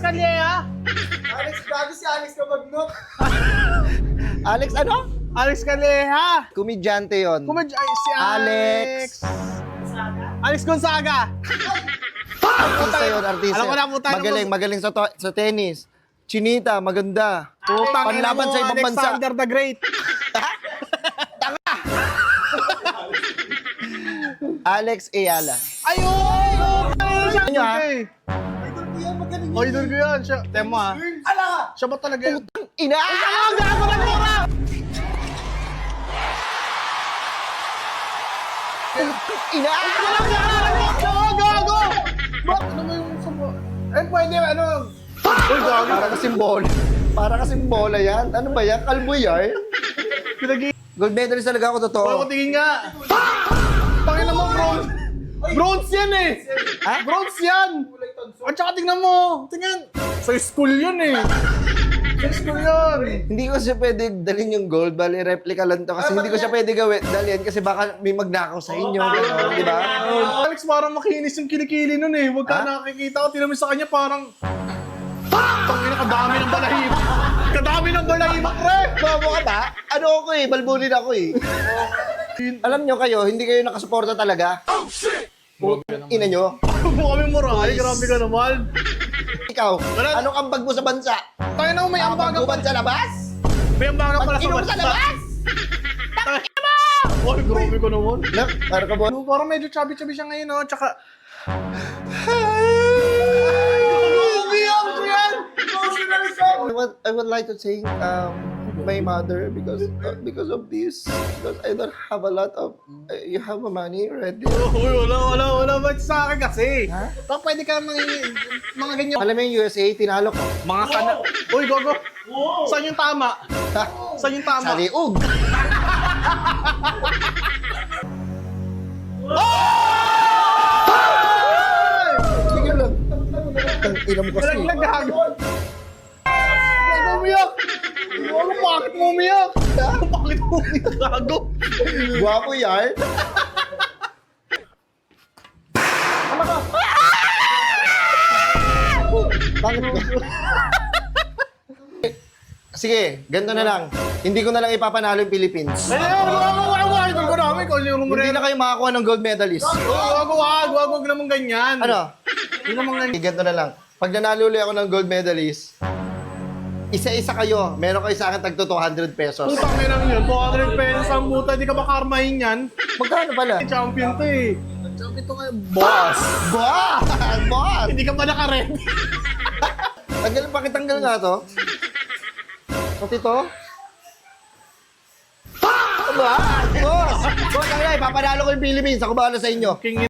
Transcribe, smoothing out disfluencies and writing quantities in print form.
Calleja? Alex, grabe si Alex ka magnok. Alex ano? Alex Calleja. Komedyante yon. Ay, si Alex. Alex Gonzaga. Artista yun, artista. Alam ko na, putang ina mo. Magaling sa tennis. Chinita, maganda. Putang ina Panlaban mo, sa ibang bansa. Alexander the Great. Alex Ayala. Ayun! Ano nyo, ha? Idol ko yan, magaling Oh, idol ko yan. Siya, tema ha. Ala! Siya ba talaga yun? Ina! Ang gago na mura! Ina! Ang gago! Ba't ano mo yung sabo? Eh, pwede, ano? Uy, gago. Para kasing bola. Para kasing bola yan. Ano ba yan? Kalbo yan? Pinag- Gold medalist talaga ako, totoo. Wala ko tingin nga. Tangin na mo, bronze. Bronze yan eh. Ha? Bronze yan. At saka tingnan mo. Tingnan. Sa school yun eh. Sa school yun. Hindi ko siya pwede dalhin yung gold. Bali, replica lang to. Kasi hindi ko siya pwede gawin. Dalhin kasi baka may magnakaw sa inyo. Gano'n, di ba? Alex, parang makinis yung kilikili nun eh. Huwag ka Ha? nakikita ko. Tingnan mo sa kanya parang... Tangina, kadami ng balahibo. Kadami ng balahibo, pre. Babo ka ba? Ano ako eh? Balbunin ako eh. Alam nyo kayo, hindi kayo nakasuporta talaga. Oh, shit! Ina nyo. Huwag mo kami moral. Grabe ka naman. Ikaw, Wala. anong ambag mo sa bansa? Tangina mo, may ambagan pa. Pagkuban sa labas? May ambagan pala sa Pag-inom bansa. sa labas? Oy, grabe ka naman. Nak, para ka ba? Parang medyo chubby-chubby siya ngayon, no? Tsaka... I would like to thank my mother because of this. Because I don't have a lot of you have money already. Uy, wala. Ba't sa akin kasi? Ha? Baka pwede ka mga ganyan. Alam mo yung USA, tinalo ko. Mga kana... Uy, gogo. Saan yung tama? Ha? Saan yung tama? Sa liog. Sige lang. Ang ina mo kasi. Walang gago. Gago umiyak. Ano, bakit mo umiyak? Bakit mo umiyak, gago? Guwapo yan. Bakit ba? Sige, ganito na lang. Hindi ko na lang ipapanalo yung Philippines. Wag ko namin kung yung Hindi rumore. na kayo makakuha ng gold medalist. Wag naman ganyan. Ano? Hindi naman ganyan. Ganito na lang. Pag nanalo ulit ako ng gold medalist, isa-isa kayo. Meron kayo sa akin tagto 200 pesos. Putang ina yun, 200 pesos ang buta, di ka ba karmahin yan? Magkano pala? Champion to eh. Champion to kayo. Boss! Boss! Boss! Hindi ka pa naka-ready. Pakitanggal nga to. Pati to. Boss! Boss! Boss, ang papanalo ko yung Philippines. Ako bahala sa inyo. King